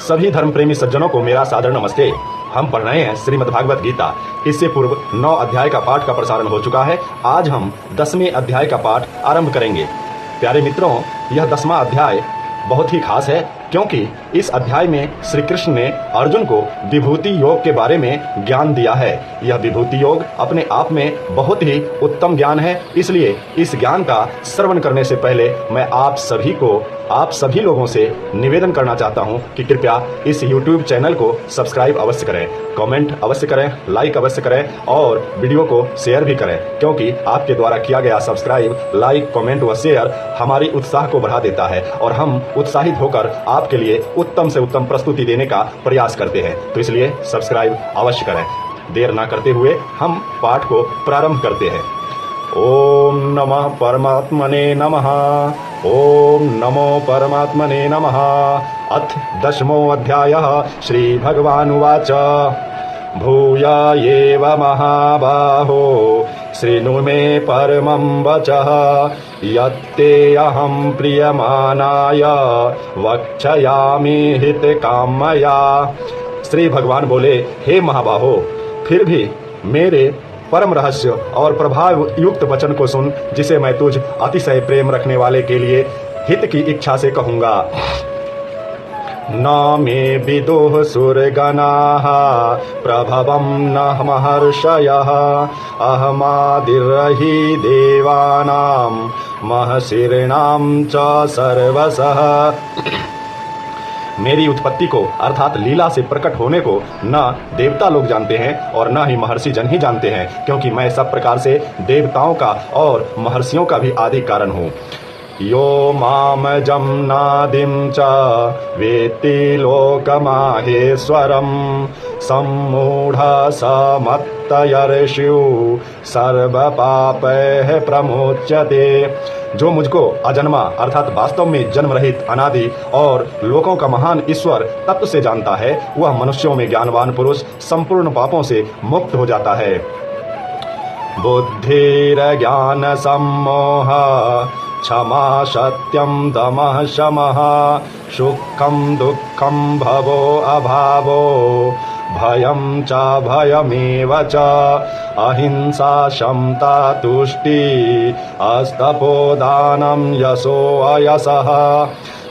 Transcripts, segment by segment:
सभी धर्म प्रेमी सज्जनों को मेरा सादर नमस्ते। हम पढ़ रहे हैं श्रीमद् भागवत गीता। इससे पूर्व 9 अध्याय का पाठ का प्रसारण हो चुका है। आज हम 10वें अध्याय का पाठ आरंभ करेंगे। प्यारे मित्रों, यह 10वां अध्याय बहुत ही खास है, क्योंकि इस अध्याय में श्री कृष्ण ने अर्जुन को विभूति योग के बारे में ज्ञान दिया है। यह विभूति योग अपने आप में बहुत ही उत्तम ज्ञान है। इसलिए इस ज्ञान का श्रवण करने से पहले मैं आप सभी लोगों से निवेदन करना चाहता हूं कि कृपया इस YouTube चैनल को सब्सक्राइब अवश्य करें, कमेंट अवश्य करें, लाइक अवश्य करें और वीडियो को शेयर भी करें, क्योंकि आपके द्वारा किया गया सब्सक्राइब, लाइक, कमेंट व शेयर हमारी उत्साह को बढ़ा देता है और हम उत्साहित होकर आपके लिए उत्तम से उत्तम प्रस्तुति देने का प्रयास करते हैं। तो इसलिए सब्सक्राइब अवश्य करें। देर ना करते हुए हम पाठ को प्रारंभ करते हैं। ओम नमः परमात्मने नमः। ओम नमो परमात्मने नमः। अथ 10मो अध्यायः। श्री भगवानुवाच भूय एव महाबाहो शृणु मे परमं वचः यत्ते अहं प्रियमानाय वक्षयामि हितकामया। श्री भगवान बोले, हे महाबाहो, फिर भी मेरे परम रहस्य और प्रभाव युक्त वचन को सुन, जिसे मैं तुझ अतिशय प्रेम रखने वाले के लिए हित की इच्छा से कहूंगा। न मे विदुः सुरगणाः प्रभवं न महर्षयः अहमादिर्हि देवानां महर्षीणां च सर्वशः। मेरी उत्पत्ति को अर्थात लीला से प्रकट होने को न देवता लोग जानते हैं और न ही महर्षि जन ही जानते हैं, क्योंकि मैं सब प्रकार से देवताओं का और महर्षियों का भी आदि कारण हूँ। यो मामजं नादिं च वेत्ति लोकमाहेश्वरं सम्मूढ़ समत्तयर्षिः सर्वपापैः प्रमुच्यते। जो मुझको अजन्मा अर्थात वास्तव में जन्म रहित, अनादि और लोकों का महान ईश्वर तत्व से जानता है, वह मनुष्यों में ज्ञानवान पुरुष संपूर्ण पापों से मुक्त हो जाता है। बुद्धिर्ज्ञान सम्मोह क्षमा सत्यम दमः शमः सुखम दुःखम भवो अभावो भयं च भयमेव च अहिंसा समता तुष्टि अस्तपोदानं यशो अयशः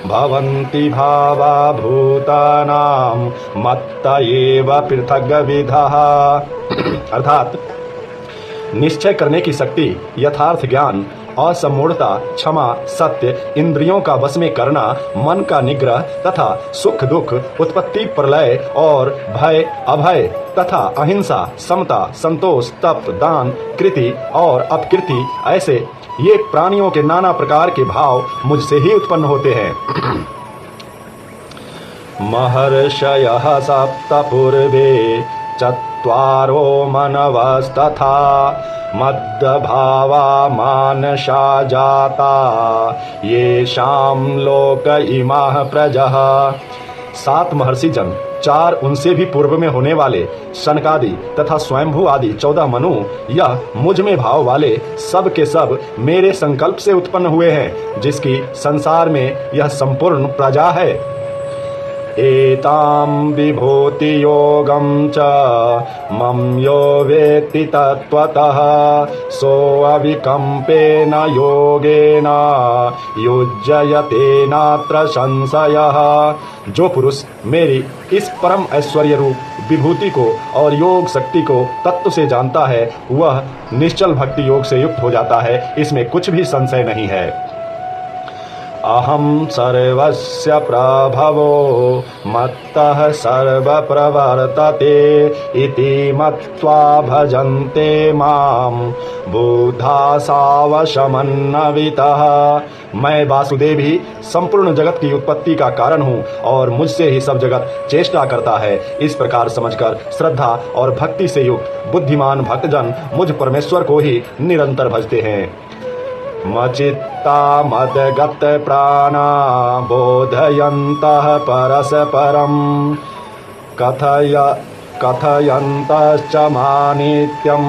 भवन्ति भावा भूतानां मत्त एव पृथग्विधः। अर्थात निश्चय करने की शक्ति, यथार्थ ज्ञान, असमूढ़ता, क्षमा, सत्य, इंद्रियों का वश में करना, मन का निग्रह तथा सुख दुख, उत्पत्ति प्रलय और भय अभय तथा अहिंसा, समता, संतोष, तप, दान, कृति और अपकृति, ऐसे ये प्राणियों के नाना प्रकार के भाव मुझसे ही उत्पन्न होते हैं। महर्षयः सप्त पूर्वे चत्वारो मनवस्तथा मद्भावा मानसा जाता येषां लोक इमाः प्रजः। 7 महर्षि जन, 4 उनसे भी पूर्व में होने वाले सनकादि तथा स्वयंभू आदि 14 मनु, यह मुझ में भाव वाले सब के सब मेरे संकल्प से उत्पन्न हुए हैं, जिसकी संसार में यह संपूर्ण प्रजा है। एतां विभूति योगं च मम यो वेत्ति तत्त्वतः सोऽविकम्पेन योगेन युज्यते नात्र संशयः। जो पुरुष मेरी इस परम ऐश्वर्य रूप विभूति को और योग शक्ति को तत्व से जानता है, वह निश्चल भक्ति योग से युक्त हो जाता है, इसमें कुछ भी संशय नहीं है। अहं सर्वस्य प्रभवो मत्तः सर्वप्रवर्तते इति मत्वा भजन्ते मां बुद्धा सावशमन्वितः। मैं वासुदेव ही संपूर्ण जगत की उत्पत्ति का कारण हूँ और मुझसे ही सब जगत चेष्टा करता है। इस प्रकार समझकर श्रद्धा और भक्ति से युक्त बुद्धिमान भक्तजन मुझ परमेश्वर को ही निरंतर भजते हैं। मचित्ता मदगत प्राणा बोधयन्तः परस्परं कथयन्तश्च मानित्यं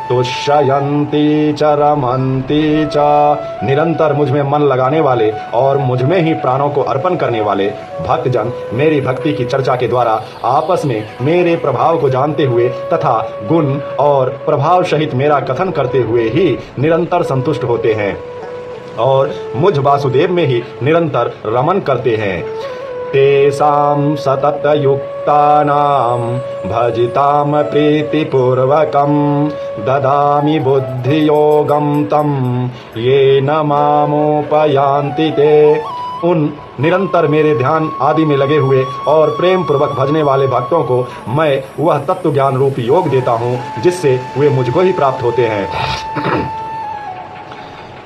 तुष्यन्ति च रमन्ति च। निरंतर मुझ में मन लगाने वाले और मुझ में ही प्राणों को अर्पण करने वाले भक्तजन मेरी भक्ति की चर्चा के द्वारा आपस में मेरे प्रभाव को जानते हुए तथा गुण और प्रभाव सहित मेरा कथन करते हुए ही निरंतर संतुष्ट होते हैं और मुझ वासुदेव में ही निरंतर रमन करते हैं। तेषां सततयुक्तानां भजितां प्रीतिपूर्वकं ददामि बुद्धियोगं तं येन मामुपयान्ति ते। उन निरंतर मेरे ध्यान आदि में लगे हुए और प्रेम पूर्वक भजने वाले भक्तों को मैं वह तत्व ज्ञान रूपी योग देता हूँ जिससे वे मुझको ही प्राप्त होते हैं।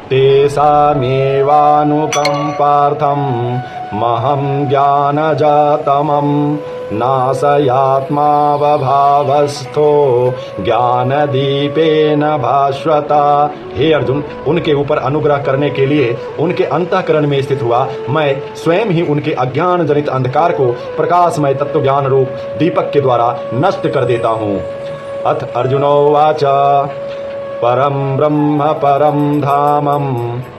तेषामेवानुकम्पार्थं महं ज्ञानजातमं नाशयात्मावभावस्थो ज्ञानदीपेन भास्वता। हे अर्जुन, उनके ऊपर अनुग्रह करने के लिए उनके अंतःकरण में स्थित हुआ मैं स्वयं ही उनके अज्ञान जनित अंधकार को प्रकाशमय तत्व ज्ञान रूप दीपक के द्वारा नष्ट कर देता हूँ। अथ अर्जुनोवाच परम ब्रह्म परम धामं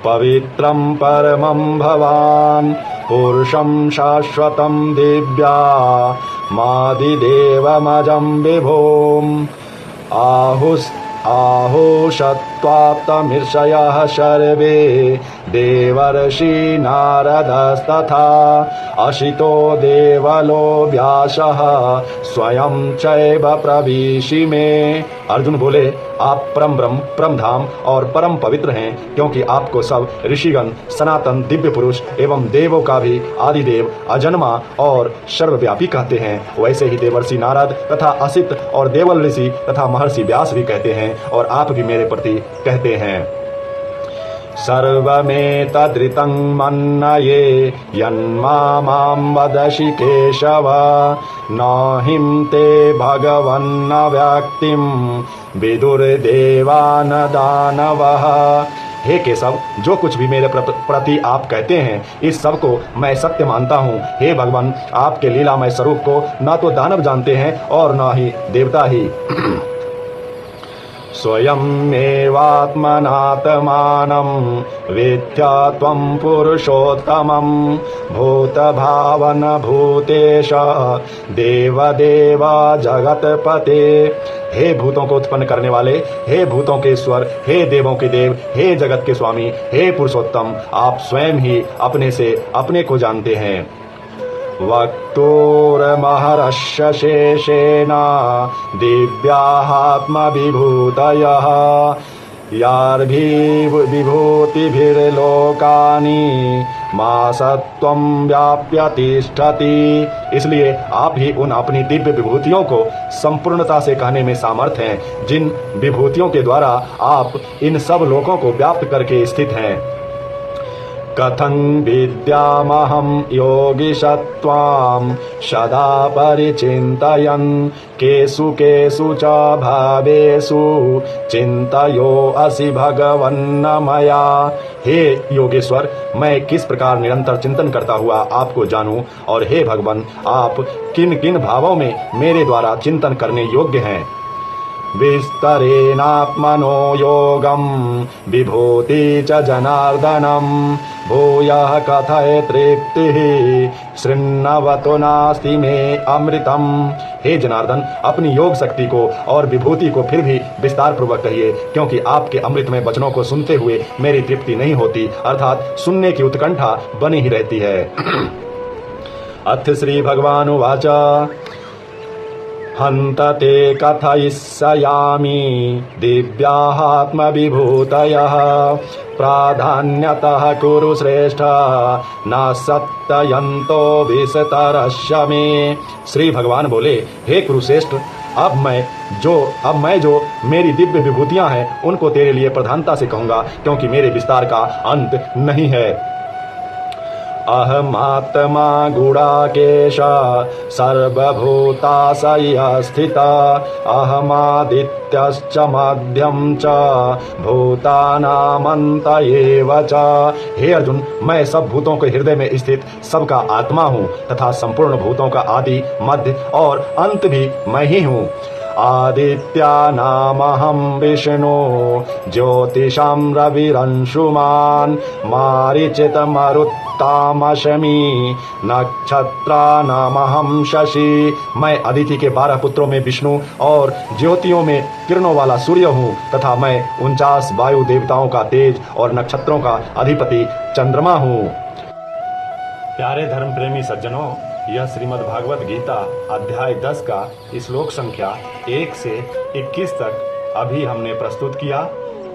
पवित्रं परमं भवान् पुरुषं शाश्वतं दिव्या मादिदेवमजं विभुम् आहुषत्वाप्तमीर्षयः सर्वे देवर्षि नारदस्तथा अशितो देवलो व्यासः स्वयं चैव प्रविशि मे। अर्जुन बोले, आप परम ब्रह्म परम धाम और परम पवित्र हैं, क्योंकि आपको सब ऋषिगण सनातन दिव्य पुरुष एवं देवों का भी आदिदेव अजन्मा और सर्वव्यापी कहते हैं। वैसे ही देवर्षि नारद तथा असित और देवल ऋषि तथा महर्षि व्यास भी कहते हैं और आप भी मेरे प्रति कहते हैं। सर्वमेतदृतं मन्नये यन्मां वदसि केशव नाहिं ते भगवन्न व्यक्तिं विदुर्देवान दानवः। हे केशव, जो कुछ भी मेरे प्रति आप कहते हैं इस सब को मैं सत्य मानता हूँ। हे भगवान, आपके लीलामय स्वरूप को न तो दानव जानते हैं और न ही देवता ही। स्वयमेवात्मनात्मानं वेत्था त्वं पुरुषोत्तमं भूतभावन भूतेश देवदेव जगतपते। हे भूतों को उत्पन्न करने वाले, हे भूतों के ईश्वर, हे देवों के देव, हे जगत के स्वामी, हे पुरुषोत्तम, आप स्वयं ही अपने से अपने को जानते हैं। वक्तुर्महर्षि शेषेण दिव्यात्मविभूतयः यार्भिर्विभूतिभिर्लोकानि मासत्वं व्याप्य तिष्ठति। इसलिए आप ही उन अपनी दिव्य विभूतियों को संपूर्णता से कहने में समर्थ हैं, जिन विभूतियों के द्वारा आप इन सब लोकों को व्याप्त करके स्थित हैं। कथं विद्यामहं योगिशत्वां सदा परिचिन्तयन् केषु केषु च भावेषु चिन्तयो असि भगवन्न मया। हे योगेश्वर, मैं किस प्रकार निरंतर चिंतन करता हुआ आपको जानूं, और हे भगवान, आप किन किन भावों में मेरे द्वारा चिंतन करने योग्य हैं। विस्तरेणात्मनो योगं विभूति च जनार्दनं भूयः कथय तृप्तिः शृण्वतो नास्ति मे अमृतम। हे जनार्दन, अपनी योग शक्ति को और विभूति को फिर भी विस्तार पूर्वक कहिए, क्योंकि आपके अमृतमय वचनों को सुनते हुए मेरी तृप्ति नहीं होती, अर्थात सुनने की उत्कंठा बनी ही रहती है। अथ श्री भगवानुवाच हन्त ते कथयिष्यामि दिव्यात्मविभूतयः प्राधान्यतः कुरु श्रेष्ठ न सत्ययन्तो विस्तरस्य मे। श्री भगवान बोले, हे कुरुश्रेष्ठ, अब मैं जो मेरी दिव्य विभूतियां हैं उनको तेरे लिए प्रधानता से कहूंगा, क्योंकि मेरे विस्तार का अंत नहीं है। अहमात्मा गुडाकेश सर्वभूताशय स्थिता अहमादित्यश्च मध्यम च भूतानामंत एव च। हे अर्जुन, मैं सब भूतों के हृदय में स्थित सबका आत्मा हूँ तथा संपूर्ण भूतों का आदि मध्य और अंत भी मैं ही हूँ। आदित्यानामहं विष्णु ज्योतिषां रविरंशुमान् मारीचितमरुत्तामशमी नक्षत्रानामहं शशि। मैं अदिति के 12 पुत्रों में विष्णु और ज्योतियों में किरणों वाला सूर्य हूँ तथा मैं 49 वायु देवताओं का तेज और नक्षत्रों का अधिपति चंद्रमा हूँ। प्यारे धर्म प्रेमी सज्जनों, यह श्रीमद् भागवत गीता अध्याय 10 का श्लोक संख्या 1 से 21 तक अभी हमने प्रस्तुत किया।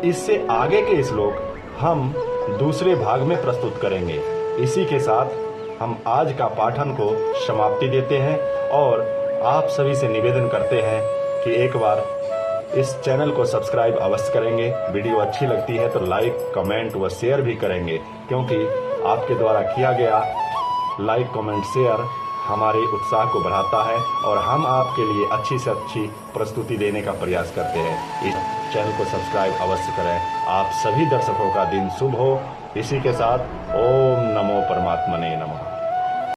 इससे आगे के श्लोक हम दूसरे भाग में प्रस्तुत करेंगे। इसी के साथ हम आज का पाठन को समाप्ति देते हैं और आप सभी से निवेदन करते हैं कि एक बार इस चैनल को सब्सक्राइब अवश्य करेंगे। वीडियो अच्छी लगती है तो लाइक, कमेंट व शेयर भी करेंगे, क्योंकि आपके द्वारा किया गया लाइक, कमेंट, शेयर हमारे उत्साह को बढ़ाता है और हम आपके लिए अच्छी से अच्छी प्रस्तुति देने का प्रयास करते हैं। इस चैनल को सब्सक्राइब अवश्य करें। आप सभी दर्शकों का दिन शुभ हो। इसी के साथ ओम नमो परमात्मने नमः।